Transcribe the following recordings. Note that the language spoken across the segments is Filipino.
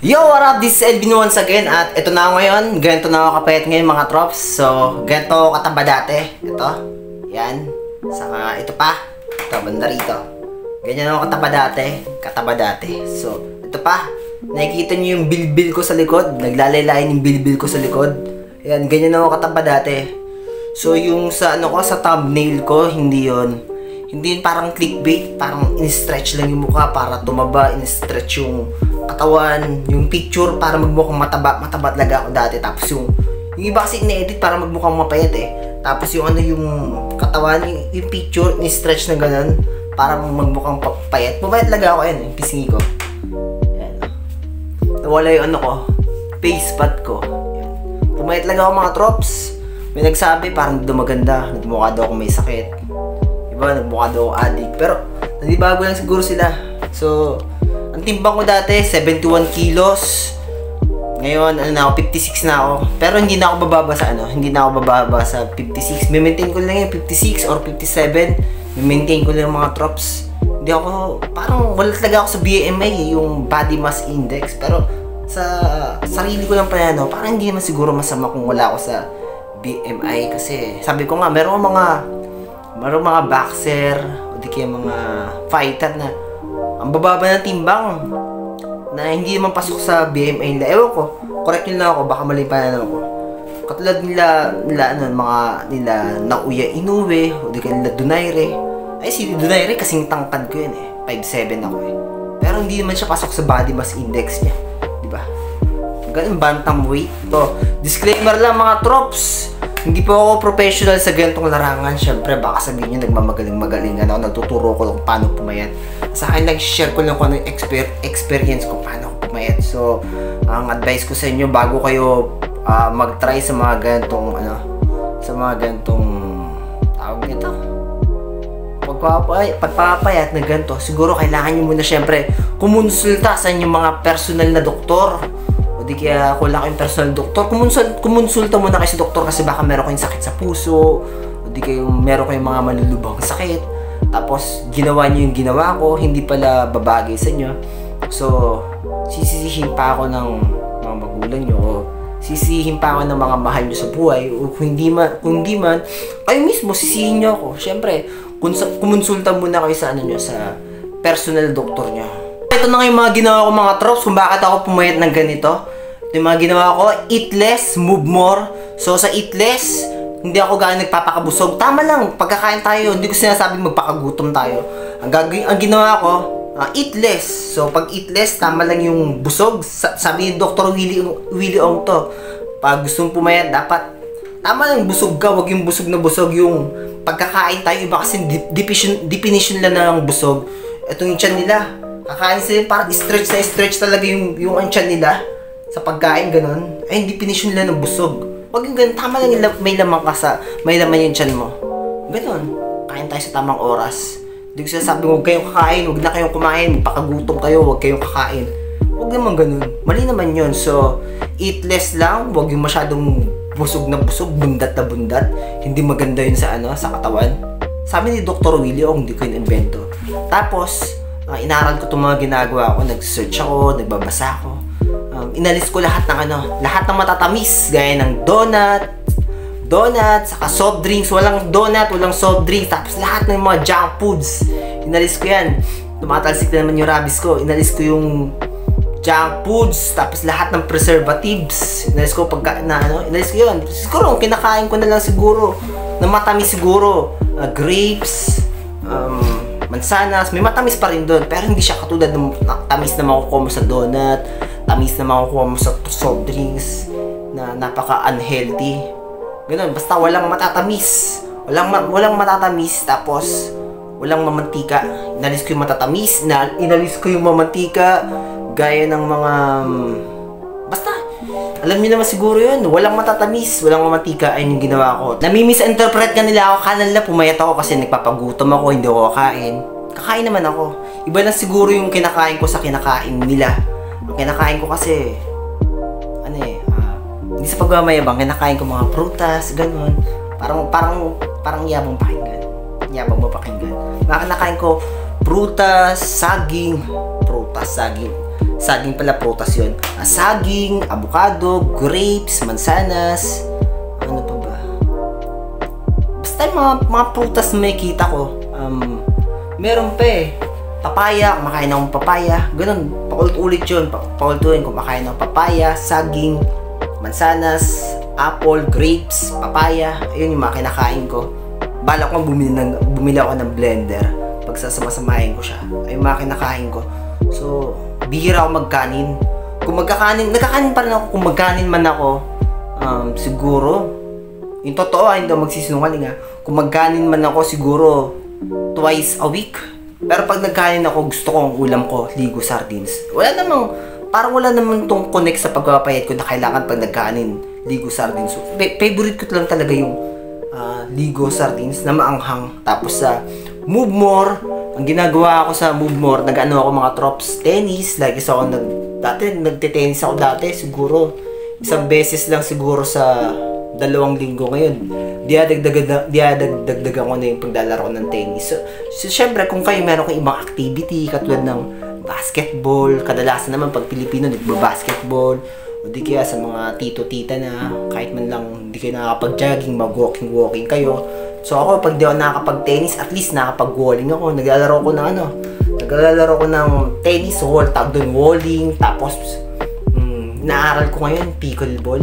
Yo, what up? This is Elvin once again. At ito na ako ngayon. Ganito na ako kapayat ngayon mga trops. So, ganito ako kataba dati. Ito. Yan. Saka ito pa. Ito, banda rito. Ganyan ako kataba dati. So, ito pa. Nakikita niyo yung bilbil ko sa likod. Naglalalayin yung bilbil ko sa likod. Yan, ganyan ako kataba dati. So, yung sa ano ko, sa thumbnail ko, hindi yun parang clickbait, parang in-stretch lang yung mukha para tumaba, in-stretch yung katawan, yung picture para magmukhang mataba talaga ako dati. Tapos yung iba kasi in-edit para magmukhang mapayat eh. Tapos yung ano yung katawan, yung picture, in-stretch na ganun para magmukhang papayat. Mapayat talaga ako yan, yung pisngi ko. Yan. Nawala yung ano ko, face pad ko. Yan. Pumayat lang ako mga trops. May nagsabi parang hindi daw maganda, nagmukha daw ako may sakit. Diba, nagmukha daw addict. Pero, nanibago lang siguro sila. So, ang timbang ko dati, 71 kilos. Ngayon, ano na ako, 56 na ako. Pero hindi na ako bababa sa ano, hindi na ako bababa sa 56. May-maintain ko lang yung 56 or 57. May-maintain ko lang yung mga trops. Hindi ako, parang wala talaga ako sa BMI, yung body mass index. Pero, sa sarili ko lang pa ano, parang hindi naman siguro masama kung wala ako sa BMI. Kasi, sabi ko nga, meron mga boxer o di kaya mga fighter na ang bababa ng timbang na hindi naman pasok sa BMI nila. Ewan ko, correct nyo lang ako, baka mali pa na ako. Katulad nila Naoya Inoue o di kaya nila Donaire. Ay, si Donaire kasing tangkad ko yun eh, 5'7 ako eh. Pero hindi naman siya pasok sa body mass index niya, diba? Ganun, bantamweight to. Disclaimer lang mga trops, hindi po ako professional sa ganitong larangan. Siyempre, baka sabihin nyo, nagmamagaling-magaling ako, nagtuturo ko kung paano pumayat. Sa akin lang, share ko lang kung ano yung experience ko, paano ako pumayat. So, ang advice ko sa inyo, bago kayo mag-try sa mga ganitong, tawag nito, pagpapayat na ganito, siguro kailangan nyo muna, siyempre, kumonsulta sa inyong mga personal na doktor. Di kaya kung wala kayong personal doktor, kumonsulta muna kayo sa doktor kasi baka meron kayong sakit sa puso o di kayo meron kayong mga malulubhang sakit. Tapos ginawa niyo yung ginawa ko, hindi pala babagay sa inyo. So, sisisihin pa ako ng mga magulang niyo o sisihin pa ako ng mga mahal niyo sa buhay o kung hindi man kayo mismo sisihin niyo ako. Syempre, kumonsulta muna kayo sa sa personal doktor niyo. Ito na nga yung mga ginawa ko mga trops kung bakit ako pumayat ng ganito. Ito yung mga ginawa ko, eat less, move more. So sa eat less, hindi ako gaano nagpapakabusog. Tama lang, pagkakain tayo, hindi ko sinasabing magpakagutom tayo. Ang ginawa ko, eat less. So pag eat less, tama lang yung busog. Sabi ni Dr. Willie Ong to, pag gusto mong pumayat, dapat tama lang busog ka, wag yung busog na busog. Yung pagkakain tayo, iba kasi definition lang ng busog. Ito yung tiyan nila. Kakain sila, parang stretch talaga yung ang tiyan nila sa pagkain, ganun. Ay, definition nila ng busog. Wag yung ganun, tama lang may laman yung tiyan mo. Ganun, kain tayo sa tamang oras. Hindi ko sinasabi, huwag kayong kakain, huwag na kayong kumain, pakagutom kayo, huwag kayong kakain. Huwag naman ganun, mali naman yun. So, eat less lang, huwag yung masyadong busog na busog, bundat na bundat. Hindi maganda yun sa sa katawan. Sabi ni Dr. Willie Ong, hindi ko in-invento. Tapos, inaral ko itong mga ginagawa ko, nag-search ako, nagbabasa ako. Inalis ko lahat ng lahat ng matatamis, gaya ng donut, saka soft drinks, walang donut, walang soft drinks, tapos lahat ng mga junk foods. Inalis ko yan. Tumatalsik na naman yung rabies ko. Inalis ko yung junk foods, tapos lahat ng preservatives. Inalis ko inalis ko yun. Siguro, kinakain ko na lang siguro, na matamis siguro, grapes, mansanas, may matamis pa rin doon, pero hindi siya katulad ng tamis na makukuha mo sa donut, tamis na makukuha mo sa soft drinks na napaka-unhealthy. Ganun, basta walang matatamis. Walang matatamis, tapos walang mamantika. Inalis ko yung matatamis, inalis ko yung mamantika, gaya ng mga basta alam niyo naman siguro yun, walang matatamis, walang mamantika, ayun yung ginawa ko. Nami-misinterpret ka nila ako, akala nila pumayat ako kasi nagpapagutom ako, hindi ako kakain. Kakain naman ako. Iba lang siguro yung kinakain ko sa kinakain nila. Ang kinakain ko kasi, hindi sa pagmamayabang, kinakain ko mga prutas, ganun. Parang yabang pakinggan. Yabang mo pakinggan. Mga kinakain ko, prutas, saging. Saging pala, prutas yun. Saging, avocado, grapes, mansanas, ano pa ba? Basta yung mga prutas na may kita ko. Meron pa eh. Papaya, kumakain akong papaya. Ganun, paulit-ulit yun. Paulit-ulit, kumakain akong papaya, saging, mansanas, apple, grapes, papaya. Ayun yung mga kinakain ko. Bala ko bumili ako ng blender. Pagsasama-samahin ko siya. Ayun yung mga kinakain ko. So, bihira ako magkanin. Kung nagkakanin pa rin ako. Kung magkanin man ako, siguro, yung totoo, hindi ako magsisinungaling ha. Kung magkanin man ako, siguro, twice a week. Pero pag nagkanin ako, gusto ko ang ulam ko, ligo sardines. Parang wala namang tong connect sa pagpapayat ko na kailangan pag nagkanin, ligo sardines. So, favorite ko lang talaga yung ligo sardines na maanghang. Tapos sa Move More, ang ginagawa ko sa Move More, nag-ano ako mga trops, tennis. Nagte-tennis ako dati, siguro isang beses lang siguro sa 2 linggo. Ngayon, diadagdagan ko na yung paglalaro ng tennis. So syempre, kung kayo meron kayong ibang activity, katulad ng basketball, kadalasan naman pag Pilipino, nagba-basketball, o di kaya sa mga tito-tita na kahit man lang hindi kayo nakakapag-jogging, mag-walking kayo. So ako, pag di ako nakakapag-tennis, at least nakakapag-walling ako. Naglalaro ko ng tennis, tawag doon walling, tapos naaral ko ngayon, pickleball.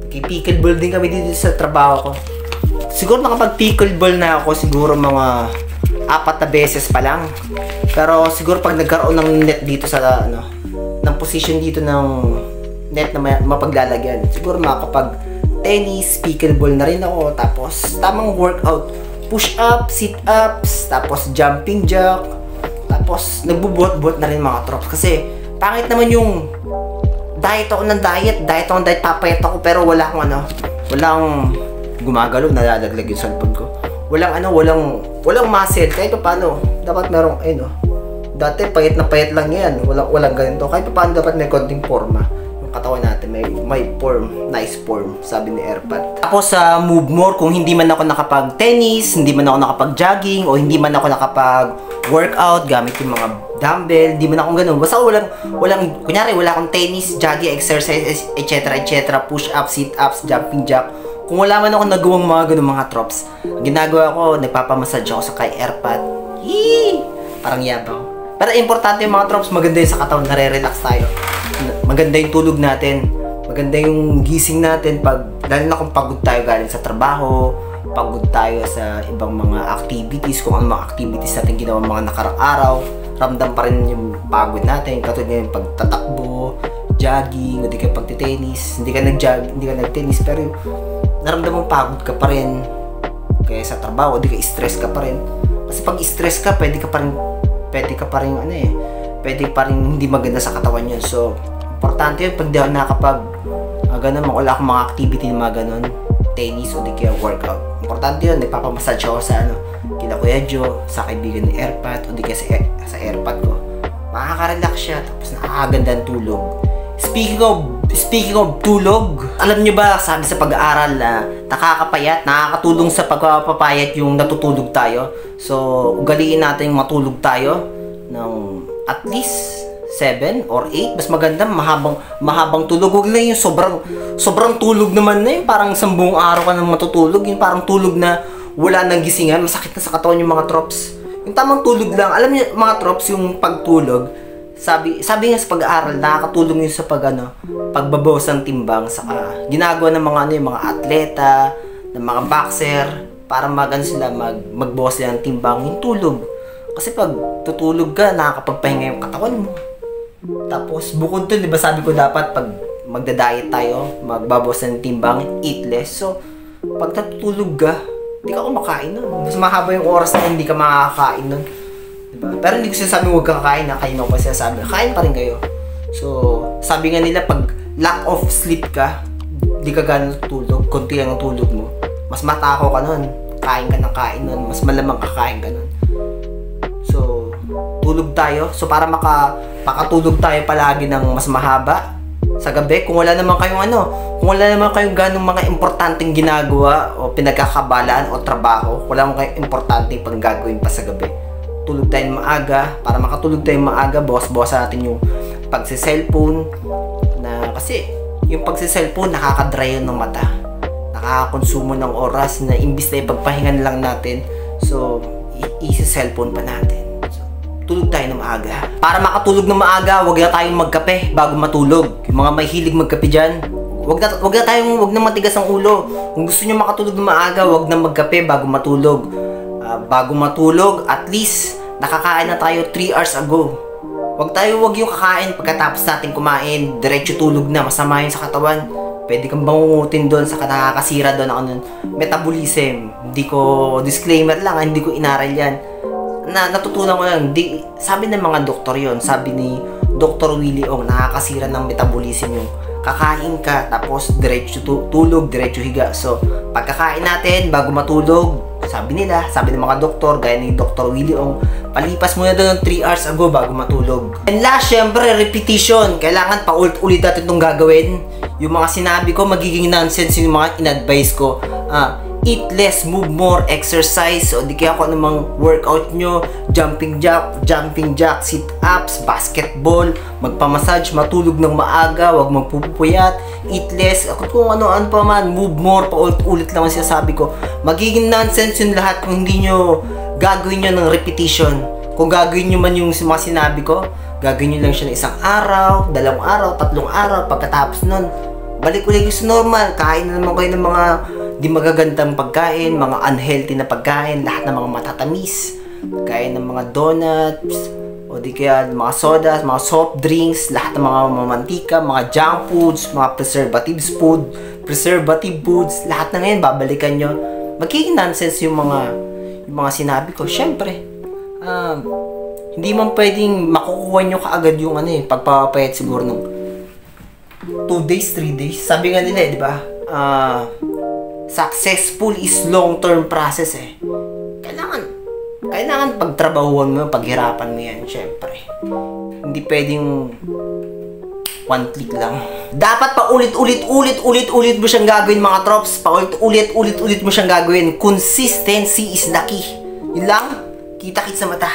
Pickleball din kami dito sa trabaho ko. Siguro nakapag-pickleball na ako, siguro mga 4 na beses pa lang. Pero siguro pag nagkaroon ng net dito sa ng position dito ng net na mapaglalagyan, siguro makakapag-tennis, pickleball na rin ako. Tapos tamang workout, push-up, sit-ups, tapos jumping jack. Tapos nagbubuhat-buhat na rin mga trops. Kasi pangit naman yung diet ako, papayat ako, pero wala akong gumagalaw, nalalaglag yung salpag ko. Walang muscle, kahit paano, dapat merong, dati payat na payat lang yan, walang ganito, kahit paano dapat may konting forma. Yung katawan natin, may form, nice form, sabi ni Airpat. Tapos sa Move More, kung hindi man ako nakapag-tennis, hindi man ako nakapag-jogging, o hindi man ako nakapag-workout gamit yung mga dumbbell, di man akong ganun. Basta kunyari, wala akong tennis, jogging, exercise, etc. Push-up, sit-ups, jumping jack. Kung wala man ako nagawang mga ganun mga trops, ang ginagawa ko, nagpapamassage ako sa kay Airpat. Parang yabang. Pero importante yung mga trops, maganda yung sa katawan, nare-relax tayo. Maganda yung tulog natin. Maganda yung gising natin lalo na kung pagod tayo galing sa trabaho, pagod tayo sa ibang mga activities, kung ano mga activities natin ginawa mga nakarang araw, ramdam pa rin yung pagod natin, katulad yung pagtatakbo, jogging, o di ka pagtitennis, hindi ka nag-tennis, pero naramdaman mong pagod ka pa rin kaya sa trabaho, o di ka stress ka pa rin. Kasi pag stress ka, pwede pa rin hindi maganda sa katawan yun. So, importante yun, pag di ako wala akong mga activity na mga ganun, tennis o di kaya workout. Importante yun, nagpapamassage ako sa kila Kuya Joe, sa kaibigan ni Airpat, o di kaya sa Airpat ko. Makaka-relax siya, tapos nakakaganda ang tulog. Speaking of tulog, alam nyo ba, sabi sa pag-aaral na nakakatulong sa pagpapapayat yung natutulog tayo. So, ugaliin natin matulog tayo ng at least 7 or 8. Mas maganda, mahabang tulog. Huwag lang yung sobrang tulog naman na yun. Parang 10 araw ka nang matutulog. Yung parang tulog na wala nang gisingan. Masakit na sa katawan yung mga trops. Yung tamang tulog lang. Alam niyo mga trops, yung pagtulog, sabi nga sa pag-aaral, nakakatulong yun sa pagbabawas ng timbang. Saka ginagawa ng mga atleta, ng mga boxer, para magbawas sila ng timbang, yung tulog. Kasi pag tutulog ka, nakakapagpahinga yung katawan mo. Tapos bukod dun, di ba sabi ko dapat pag magda-diet tayo, magbabawas ng timbang, eat less. So pag natutulog ka, hindi ka kumakain nun. Mas mahaba yung oras na hindi ka makakain nun. Diba? Pero hindi ko sinasabing huwag kang kakain, kain ako pa sinasabi. Kain pa rin kayo. So, sabi nga nila, pag lack of sleep ka, di ka gano'n tulog, konti lang ang tulog mo, mas matako ka nun. Kain ka ng kain nun, mas malamang kakain ka nun. So, tulog tayo. So, para makatulog tayo palagi ng mas mahaba sa gabi, kung wala naman kayong ganong mga importanteng ginagawa o pinagkakabalaan o trabaho, wala naman kayong importanteng pang gagawin pa sa gabi, tulog tayo maaga. Para makatulog tayo maaga, bawas-bawasan natin yung pagse-cellphone, na kasi yung pagse-cellphone nakaka-dry yun ng mata, nakakakonsumo ng oras na imbis na ipagpahingan lang natin, so i-cellphone pa natin. So, tulog tayo ng maaga. Para makatulog ng maaga, wag na tayong magkape bago matulog. Yung mga may hilig magkape dyan, wag na matigas ang ulo. Kung gusto nyo makatulog ng maaga, wag na magkape bago matulog. Bago matulog, at least nakakain na tayo 3 hours ago. Wag yung kakain pagkatapos natin kumain, diretso tulog na, masama yun sa katawan. Pwede kang bangungutin doon, saka nakakasira doon ako ng metabolism. Hindi ko, disclaimer lang, hindi ko inaral yan. Natutunan ko lang, sabi ng mga doktor yon, sabi ni Dr. Willie Ong, nakakasira ng metabolism yung kakain ka, tapos diretso tulog, diretso higa. So, pagkakain natin, bago matulog, sabi ng mga doktor, gaya ni Dr. Willie Ong, palipas muna doon ng 3 hours ago bago matulog. And last, syempre, repetition. Kailangan paulit-ulit natin itong gagawin. Yung mga sinabi ko, magiging nonsense yung mga in-advise ko. Eat less, move more, exercise, o di kaya kung anumang workout nyo, jumping jack, sit-ups, basketball, magpamassage, matulog ng maaga, wag magpupuyat, eat less, kung ano-ano pa man, move more, paulit-ulit lang ang sinasabi ko. Magiging nonsense yun lahat kung hindi nyo gagawin nyo ng repetition. Kung gagawin nyo man yung mga sinabi ko, gagawin nyo lang siya ng 1 araw, 2 araw, 3 araw, pagkatapos nun, balik ulit sa normal, kain na naman kayo ng mga di magagandang pagkain, mga unhealthy na pagkain, lahat ng mga matatamis, kain ng mga donuts, o di kaya mga sodas, mga soft drinks, lahat ng mga mantika, mga junk foods, mga preservative foods, lahat na ngayon babalikan nyo. Magiging nonsense yung mga sinabi ko. Syempre, hindi man pwedeng makukuha nyo kaagad yung pagpapapayat siguro ng 2 days, 3 days. Sabi nga nila, di ba? Successful is long-term process eh. Kailangan pagtrabahuan mo, paghirapan mo yan, syempre. Hindi pwedeng one click lang. Dapat paulit-ulit mo siyang gagawin, mga trops. Paulit-ulit mo siyang gagawin. Consistency is the key. Yun lang, kita-kits sa mata.